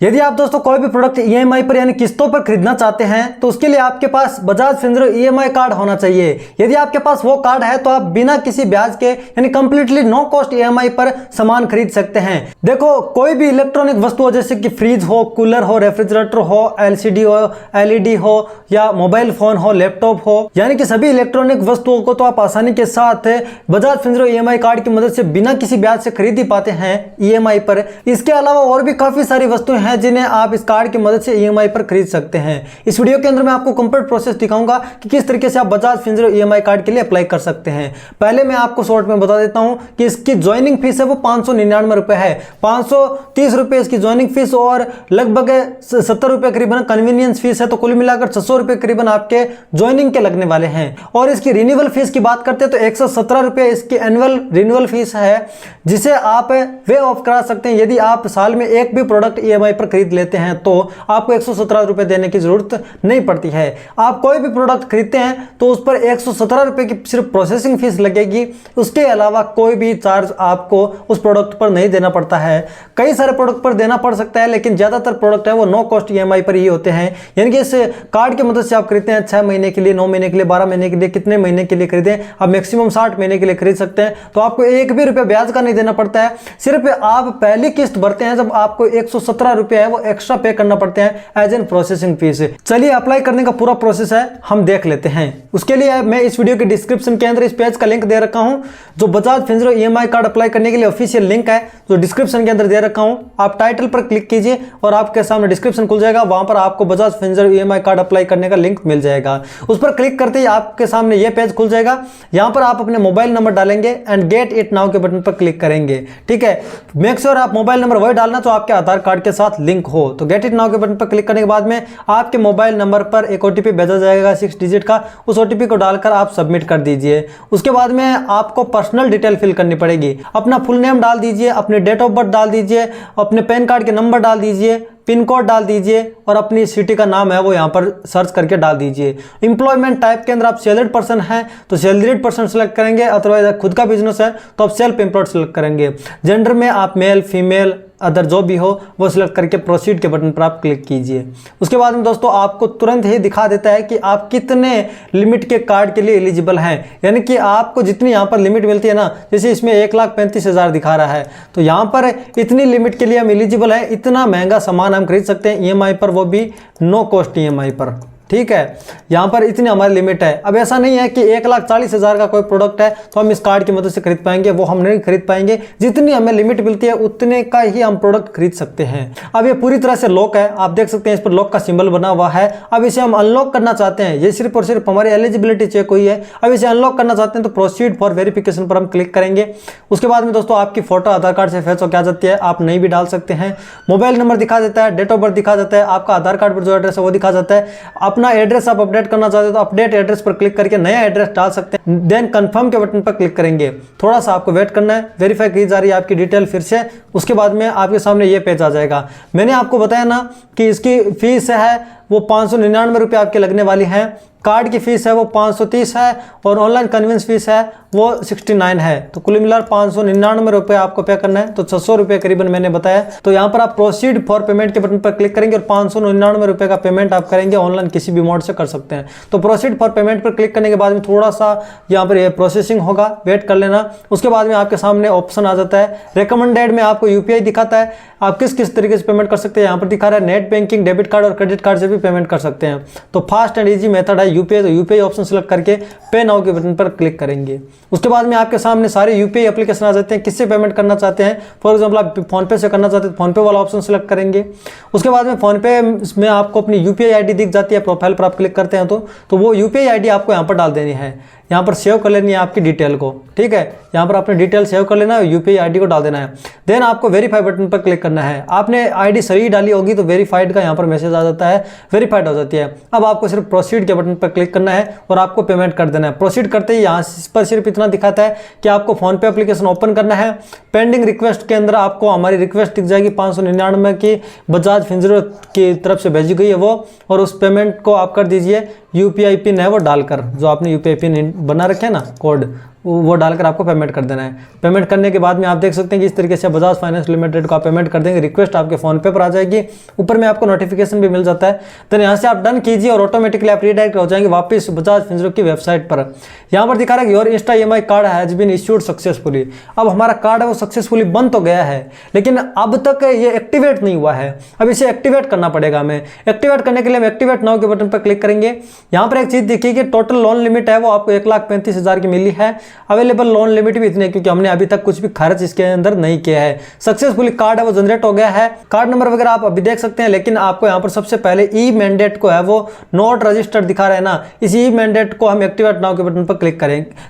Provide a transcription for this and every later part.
यदि आप दोस्तों कोई भी प्रोडक्ट ईएमआई पर यानी किस्तों पर खरीदना चाहते हैं तो उसके लिए आपके पास बजाज फिनसर्व ईएमआई कार्ड होना चाहिए। यदि आपके पास वो कार्ड है तो आप बिना किसी ब्याज के यानी कंप्लीटली नो कॉस्ट ईएमआई पर सामान खरीद सकते हैं। देखो, कोई भी इलेक्ट्रॉनिक वस्तु हो जैसे कि फ्रिज हो, कूलर हो, रेफ्रिजरेटर हो, एलसीडी हो, एलईडी हो या मोबाइल फोन हो, लैपटॉप हो, यानी कि सभी इलेक्ट्रॉनिक वस्तुओं को तो आप आसानी के साथ बजाज फिनसर्व ईएमआई कार्ड की मदद से बिना किसी ब्याज से खरीद ही पाते हैं ईएमआई पर। इसके अलावा और भी काफी सारी वस्तुएं हैं जिन्हें आप इस कार्ड की मदद से ईएमआई पर खरीद सकते हैं। इस वीडियो के अंदर मैं आपको कंप्लीट प्रोसेस दिखाऊंगा कि किस तरीके से आप बजाज फिनसर्व ईएमआई कार्ड के लिए अप्लाई कर सकते हैं। पहले मैं आपको शॉर्ट में बता देता हूं कि इसकी ज्वाइनिंग फीस है वो 599 रुपए है। 530 रुपए इसकी ज्वाइनिंग फीस और लगभग 70 रुपए करीबन कन्वीनियंस फीस है, तो कुल मिलाकर 600 रुपए करीबन आपके ज्वाइनिंग के लगने वाले हैं। और इसकी रिन्यूअल फीस की बात करते हैं तो 117 रुपए इसकी एनुअल रिन्यूअल फीस है, जिसे आप वे ऑफ करा सकते हैं। यदि आप साल में एक भी प्रोडक्ट ईएमआई पर खरीद लेते हैं तो आपको 117 रुपए देने की जरूरत नहीं पड़ती है। आप कोई भी प्रोडक्ट खरीदते हैं तो उस पर 117 रुपए की सिर्फ प्रोसेसिंग फीस लगेगी, उसके अलावा कोई भी चार्ज आपको उस प्रोडक्ट पर नहीं देना पड़ता है। कई सारे प्रोडक्ट पर देना पड़ सकता है, लेकिन ज्यादातर प्रोडक्ट है वो नो कॉस्ट ईएमआई पर ही होते हैं। यानी कि इस कार्ड की मदद से आप खरीदते हैं 6 महीने के लिए, 9 महीने के लिए, 12 महीने के लिए, कितने महीने के लिए खरीदें, आप मैक्सिमम 60 महीने के लिए खरीद सकते हैं। तो आपको एक भी रुपया ब्याज का नहीं देना पड़ता है, सिर्फ आप पहली किस्त भरते हैं जब आपको 117 रुपए है वो एक्स्ट्रा पे करना पड़ते हैं एज एन प्रोसेसिंग फीस। चलिए, अप्लाई करने का पूरा प्रोसेस है हम देख लेते हैं। उसके लिए मैं इस वीडियो के डिस्क्रिप्शन के अंदर इस पेज का लिंक दे रखा हूं, जो Bajaj Finserv EMI card apply करने के लिए ऑफिशियल लिंक है, जो डिस्क्रिप्शन के अंदर दे रखा हूं। आप टाइटल पर क्लिक कीजिए और आपके सामने डिस्क्रिप्शन खुल जाएगा, वहां पर आपको Bajaj Finserv EMI card apply करने का लिंक मिल जाएगा। उस पर क्लिक करते ही आपके सामने यह पेज खुल जाएगा। यहां पर आप अपने मोबाइल नंबर डालेंगे एंड गेट इट नाउ के बटन पर क्लिक करेंगे। ठीक है, मेक श्योर आप मोबाइल नंबर वही डालना जो आपके आधार कार्ड के साथ लिंक हो। तो गेट इट नाउ के बटन पर क्लिक करने के बाद में आपके मोबाइल नंबर पर एक ओटीपी भेजा जाएगा 6 डिजिट का, उस ओटीपी को डालकर आप सबमिट कर दीजिए। उसके बाद में आपको पर्सनल डिटेल फिल करनी पड़ेगी। अपना फुल नेम डाल दीजिए, अपने डेट ऑफ बर्थ डाल दीजिए, अपने पैन कार्ड के नंबर डाल दीजिए, पिन कोड डाल दीजिए और अपनी सिटी का नाम है वो यहाँ पर सर्च करके डाल दीजिए। एम्प्लॉयमेंट टाइप के अंदर आप सैलरीड पर्सन हैं तो सैलरीड पर्सन सेलेक्ट करेंगे, अथवा खुद का बिजनेस है तो आप सेल्फ एम्प्लॉयड सेलेक्ट करेंगे। जेंडर में आप मेल, फीमेल, अदर जो भी हो वो सिलेक्ट करके प्रोसीड के बटन पर आप क्लिक कीजिए। उसके बाद में दोस्तों आपको तुरंत ही दिखा देता है कि आप कितने लिमिट के कार्ड के लिए एलिजिबल हैं, यानी कि आपको जितनी यहाँ पर लिमिट मिलती है ना, जैसे इसमें 1,35,000 दिखा रहा है, तो यहाँ पर इतनी लिमिट के लिए हम एलिजिबल हैं। इतना महंगा सामान हम खरीद सकते हैं ईएमआई पर, वो भी नो कॉस्ट ईएमआई पर। ठीक है, यहाँ पर इतनी हमारी लिमिट है। अब ऐसा नहीं है कि 1,40,000 का कोई प्रोडक्ट है तो हम इस कार्ड की मदद से खरीद पाएंगे, वो हम नहीं खरीद पाएंगे। जितनी हमें लिमिट मिलती है उतने का ही हम प्रोडक्ट खरीद सकते हैं। अब ये पूरी तरह से लॉक है, आप देख सकते हैं इस पर लॉक का सिंबल बना हुआ है। अब इसे हम अनलॉक करना चाहते हैं, ये सिर्फ और सिर्फ हमारी एलिजिबिलिटी चेक हुई है। अब इसे अनलॉक करना चाहते हैं तो प्रोसीड फॉर वेरिफिकेशन पर हम क्लिक करेंगे। उसके बाद में दोस्तों आपकी फोटो आधार कार्ड से फैच होकर आ जाती है, आप नहीं भी डाल सकते हैं। मोबाइल नंबर दिखा देता है, डेट ऑफ बर्थ दिखा जाता है, आपका आधार कार्ड पर जो एड्रेस है वो दिखा जाता है। अपना एड्रेस आप अपडेट करना चाहते हो तो अपडेट एड्रेस पर क्लिक करके नया एड्रेस डाल सकते हैं। देन कंफर्म के बटन पर क्लिक करेंगे। थोड़ा सा आपको वेट करना है, वेरीफाई की जा रही है आपकी डिटेल फिर से। उसके बाद में आपके सामने ये पेज आ जाएगा। मैंने आपको बताया ना कि इसकी फीस है वो 599 रुपये आपके लगने वाली है। कार्ड की फीस है वो 530 है और ऑनलाइन कन्वेंस फीस है वो 69 है। तो कुल मिलाकर 599 रुपये आपको पे करना है, तो 600 रुपये करीबन मैंने बताया। तो यहाँ पर आप प्रोसीड फॉर पेमेंट के बटन पर क्लिक करेंगे और 599 रुपये का पेमेंट आप करेंगे ऑनलाइन, किसी भी मोड से कर सकते हैं। तो प्रोसीड फॉर पेमेंट पर क्लिक करने के बाद में थोड़ा सा यहाँ पर प्रोसेसिंग होगा, वेट कर लेना। उसके बाद में आपके सामने ऑप्शन आ जाता है रिकमेंडेड में, आपको यूपीआई दिखाता है, आप किस किस तरीके से पेमेंट कर सकते हैं। यहाँ पर दिखा रहा है नेट बैंकिंग, डेबिट कार्ड और क्रेडिट कार्ड से भी पेमेंट कर सकते हैं। तो फास्ट एंड ईजी मेथड है यूपीआई, तो यूपीआई ऑप्शन सेलेक्ट करके पे नाउ के बटन पर क्लिक करेंगे। उसके बाद में आपके सामने सारे यूपीआई एप्लीकेशन आ जाते हैं, किससे पेमेंट करना चाहते हैं। फॉर एग्जांपल आप फोन पे से करना चाहते हैं तो फोन पे वाला ऑप्शन सेलेक्ट करेंगे। उसके बाद में फोन पे में आपको अपनी यूपीआई आईडी दिख जाती है, प्रोफाइल पर आप क्लिक करते हैं तो वो यूपीआई आईडी आपको यहाँ पर डाल देनी है। यहाँ पर सेव कर लेनी है आपकी डिटेल को। ठीक है, यहाँ पर अपनी डिटेल सेव कर लेना है, यूपीआई आईडी को डाल देना है। देन आपको वेरीफाई बटन पर क्लिक करना है। आपने आईडी सही डाली होगी तो वेरीफाइड का यहाँ पर मैसेज आ जाता है, वेरीफाइड हो जाती है। अब आपको सिर्फ प्रोसीड के बटन पर क्लिक करना है और आपको पेमेंट कर देना है। प्रोसीड करते ही यहाँ पर सिर्फ इतना दिखाता है कि आपको फोन पे एप्लीकेशन ओपन करना है। पेंडिंग रिक्वेस्ट के अंदर आपको हमारी रिक्वेस्ट दिख जाएगी 599 की, बजाज फिनसर्व की तरफ से भेजी गई है वो, और उस पेमेंट को आप कर दीजिए यूपीआई पिन है वो डालकर, जो आपने यूपीआई पिन बना रखे है ना कोड, वो डालकर आपको पेमेंट कर देना है। पेमेंट करने के बाद में आप देख सकते हैं कि इस तरीके से बजाज फाइनेंस लिमिटेड को आप पेमेंट कर देंगे, रिक्वेस्ट आपके फ़ोन पे पर आ जाएगी, ऊपर में आपको नोटिफिकेशन भी मिल जाता है। देन यहाँ से आप डन कीजिए और ऑटोमेटिकली आप रीडायरेक्ट हो जाएंगे वापस बजाज फिनसर्व की वेबसाइट पर। यहाँ पर दिखा रहा है कि your insta EMI card has been issued successfully. अब हमारा कार्ड है वो सक्सेसफुली बन तो गया है, लेकिन अब तक ये एक्टिवेट नहीं हुआ है। अब इसे एक्टिवेट करना पड़ेगा हमें। एक्टिवेट करने के लिए हम एक्टिवेट नाउ के बटन पर क्लिक करेंगे। यहाँ पर एक चीज़ देखिए कि टोटल लोन लिमिट है वो आपको 1,35,000 की मिली है। अवेलेबल लोन लिमिट भी इतनी है क्योंकि हमने अभी तक कुछ भी खर्च इसके अंदर नहीं किया है। सक्सेसफुली कार्ड है वो जनरेट हो गया है। कार्ड नंबर वगैरह आप अभी देख सकते हैं, लेकिन आपको यहाँ पर सबसे पहले ई मैंडेट को है वो नॉट रजिस्टर्ड दिखा रहा है ना, इस ई मैंडेट को हम एक्टिवेट नाउ के बटन पर क्लिक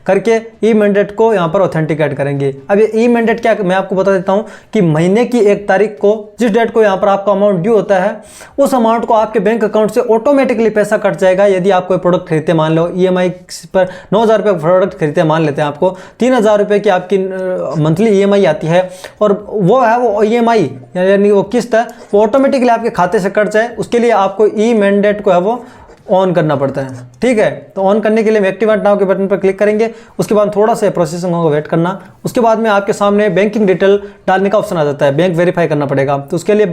करके ई मैंडेट को यहाँ पर ऑथेंटिकेट करेंगे। अब ये ई मैंडेट क्या, मैं आपको बता देता हूँ कि महीने की 1 तारीख को जिस डेट को यहाँ पर आपका अमाउंट ड्यू होता है, उस अमाउंट को आपके बैंक अकाउंट से ऑटोमेटिकली पैसा कट जाएगा। यदि आप कोई प्रोडक्ट खरीदते, मान लो EMI पर 9,000 रुपये प्रोडक्ट खरीदते, मान लेते हैं आपको 3,000 रुपये की आपकी मंथली EMI आती है, और वो है वो EMI यानी वो किस्त है वो ऑटोमेटिकली आपके खाते से कट जाए, उसके लिए आपको ई मैंडेट को है वो ऑन करना पड़ता है। ठीक है, तो ऑन करने के लिए हम एक्टिवेट नाउ के बटन पर क्लिक करेंगे। उसके बाद थोड़ा सा प्रोसेसिंग होगा, वेट करना। उसके बाद में आपके सामने बैंकिंग डिटेल डालने का ऑप्शन आ जाता है, बैंक वेरीफाई करना पड़ेगा। तो उसके लिए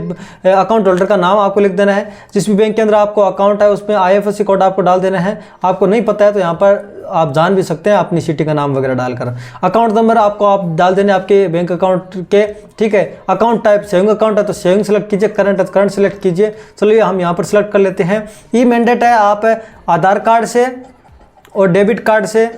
अकाउंट होल्डर का नाम आपको लिख देना है, जिस भी बैंक के अंदर आपको अकाउंट है उसमें IFSC कोड आपको डाल देना है। आपको नहीं पता है तो यहाँ पर आप जान भी सकते हैं अपनी सिटी का नाम वगैरह डालकर। अकाउंट नंबर आपको आप डाल देने आपके बैंक अकाउंट के। ठीक है, अकाउंट टाइप सेविंग अकाउंट है तो सेविंग सेलेक्ट कीजिए, करंट है तो करंट सेलेक्ट कीजिए। चलिए हम यहाँ पर सेलेक्ट कर लेते हैं। ई मैंडेट है, आप आधार कार्ड से और डेबिट कार्ड से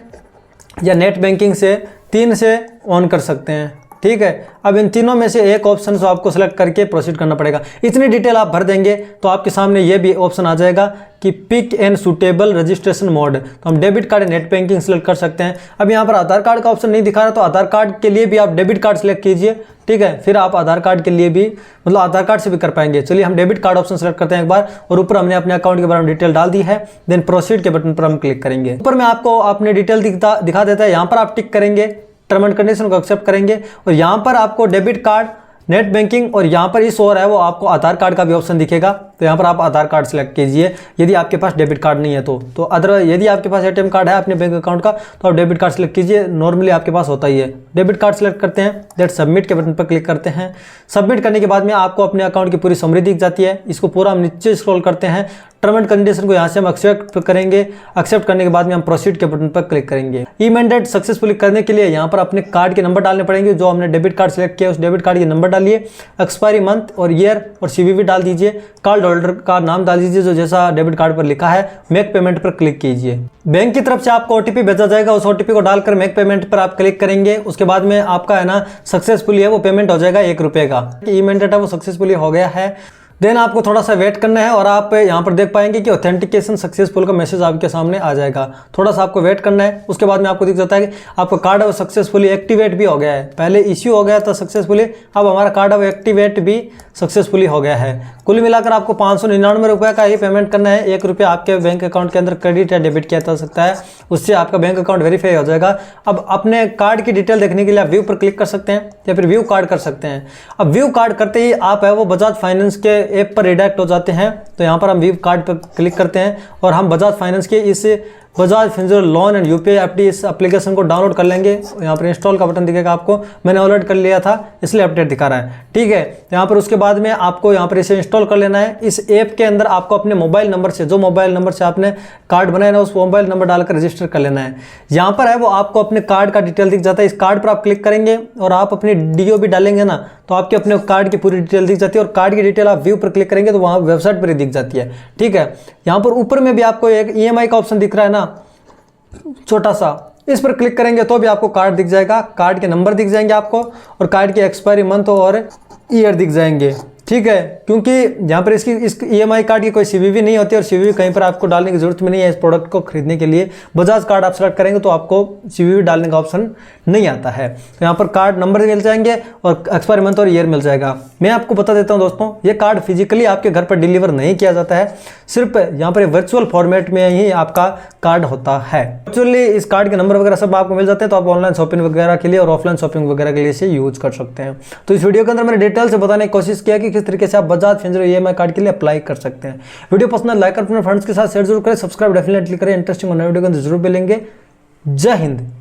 या नेट बैंकिंग से 3 से ऑन कर सकते हैं। ठीक है, अब इन तीनों में से एक ऑप्शन को आपको सेलेक्ट करके प्रोसीड करना पड़ेगा। इतनी डिटेल आप भर देंगे तो आपके सामने ये भी ऑप्शन आ जाएगा कि pick and suitable registration mode. तो हम debit card net banking select कर सकते हैं। अब यहाँ पर आधार कार्ड का ऑप्शन नहीं दिखा रहा तो आधार कार्ड के लिए भी आप डेबिट कार्ड सेलेक्ट कीजिए। ठीक है, फिर आप आधार कार्ड के लिए भी मतलब आधार कार्ड से भी कर पाएंगे। चलिए हम डेबिट कार्ड ऑप्शन सेलेक्ट करते हैं एक बार, और ऊपर हमने अपने अकाउंट के बारे में डिटेल डाल दी है। देन प्रोसीड के बटन पर हम क्लिक करेंगे। ऊपर में आपको अपने डिटेल दिखा देता है, यहाँ पर आप टिक करेंगे, टर्म एंड कंडीशन को एक्सेप्ट करेंगे, और यहाँ पर आपको डेबिट कार्ड नेट बैंकिंग और यहाँ पर इस और है वो आपको आधार कार्ड का भी ऑप्शन दिखेगा। तो यहाँ पर आप आधार कार्ड सेलेक्ट कीजिए यदि आपके पास डेबिट कार्ड नहीं है तो अदर यदि आपके पास ATM कार्ड है अपने बैंक अकाउंट का तो आप डेबिट कार्ड सेलेक्ट कीजिए, नॉर्मली आपके पास होता ही है। डेबिट कार्ड सेलेक्ट करते हैं, देट सबमिट के बटन पर क्लिक करते हैं। सबमिट करने के बाद में आपको अपने अकाउंट की पूरी समरी दिख जाती है। इसको पूरा हम नीचे स्क्रॉल करते हैं, टर्म एंड कंडीशन को यहाँ से हम एक्सेप्ट करेंगे। एक्सेप्ट करने के बाद में हम प्रोसीड के बटन पर क्लिक करेंगे। ई मैंडेट सक्सेसफुली करने के लिए यहाँ पर अपने कार्ड के नंबर डालने पड़ेंगे। जो हमने डेबिट कार्ड सेलेक्ट किया उस डेबिट कार्ड के नंबर डालिए, एक्सपायरी मंथ और ईयर और CVV डाल दीजिए, कार्ड होल्डर का नाम डाल दीजिए जो जैसा डेबिट कार्ड पर लिखा है, मेक पेमेंट पर क्लिक कीजिए। बैंक की तरफ से आपको OTP भेजा जाएगा, उस OTP को डालकर मेक पेमेंट पर आप क्लिक करेंगे। उसके बाद में आपका है ना सक्सेसफुली है वो पेमेंट हो जाएगा 1 रुपये का। ई मैंडेट है वो सक्सेसफुली हो गया है। देन आपको थोड़ा सा वेट करना है और आप यहाँ पर देख पाएंगे कि ऑथेंटिकेशन सक्सेसफुल का मैसेज आपके सामने आ जाएगा। थोड़ा सा आपको वेट करना है। उसके बाद में आपको दिख जाता है कि आपका कार्ड है वो सक्सेसफुली एक्टिवेट भी हो गया है। पहले इश्यू हो गया था सक्सेसफुली, अब हमारा कार्ड है वो एक्टिवेट भी सक्सेसफुली हो गया है। कुल मिलाकर आपको 599 रुपये का ही पेमेंट करना है। 1 रुपया आपके बैंक अकाउंट के अंदर क्रेडिट या डेबिट किया जा सकता है, उससे आपका बैंक अकाउंट वेरीफाई हो जाएगा। अब अपने कार्ड की डिटेल देखने के लिए आप व्यू पर क्लिक कर सकते हैं या फिर व्यू कार्ड कर सकते हैं। अब व्यू कार्ड करते ही आप है वो बजाज फाइनेंस के ऐप पर रिडायरेक्ट हो जाते हैं। तो यहाँ पर हम व्यू कार्ड पर क्लिक करते हैं और हम बजाज फाइनेंस के इस Bajaj Finserv loan and UPI FD इस एप्लीकेशन को डाउनलोड कर लेंगे। यहाँ पर इंस्टॉल का बटन दिखेगा आपको, मैंने ऑलरेडी कर लिया था इसलिए अपडेट दिखा रहा है। ठीक है, यहाँ पर उसके बाद में आपको यहाँ पर इसे इंस्टॉल कर लेना है। इस ऐप के अंदर आपको अपने मोबाइल नंबर से, जो मोबाइल नंबर से आपने कार्ड बनाया ना उस मोबाइल नंबर डालकर रजिस्टर कर लेना है। यहाँ पर है वो आपको अपने कार्ड का डिटेल दिख जाता है। इस कार्ड पर आप क्लिक करेंगे और आप अपनी DOB डालेंगे ना तो आपके अपने कार्ड की पूरी डिटेल दिख जाती है, और कार्ड की डिटेल आप व्यू पर क्लिक करेंगे तो वहाँ वेबसाइट पर ही दिख जाती है। ठीक है, यहाँ पर ऊपर में भी आपको एक EMI का ऑप्शन दिख रहा है ना छोटा सा, इस पर क्लिक करेंगे तो भी आपको कार्ड दिख जाएगा। कार्ड के नंबर दिख जाएंगे आपको और कार्ड की एक्सपायरी मंथ और ईयर दिख जाएंगे। ठीक है, क्योंकि यहाँ पर इस EMI कार्ड की कोई CVV नहीं होती और CVV कहीं पर आपको डालने की जरूरत में नहीं है। इस प्रोडक्ट को खरीदने के लिए बजाज कार्ड आप सेलेक्ट करेंगे तो आपको CVV डालने का ऑप्शन नहीं आता है। तो यहाँ पर कार्ड नंबर मिल जाएंगे और एक्सपायरी मंथ और ईयर मिल जाएगा। मैं आपको बता देता हूँ दोस्तों, ये कार्ड फिजिकली आपके घर पर डिलीवर नहीं किया जाता है, सिर्फ यहाँ पर वर्चुअल फॉर्मेट में ही आपका कार्ड होता है। एक्चुअली इस कार्ड के नंबर वगैरह सब आपको मिल जाते हैं, तो आप ऑनलाइन शॉपिंग वगैरह के लिए और ऑफलाइन शॉपिंग वगैरह के लिए इसे यूज कर सकते हैं। तो इस वीडियो के अंदर मैंने डिटेल से बताने की कोशिश किया कि किस तरीके से आप बजाज फिनसर्व EMI कार्ड के लिए अप्लाई कर सकते हैं। वीडियो पसंद लाइक कर अपने फ्रेंड्स के साथ शेयर जरूर करें, सब्सक्राइब डेफिनेटली करें। इंटरेस्टिंग वीडियो के अंदर जरूर मिलेंगे। जय हिंद।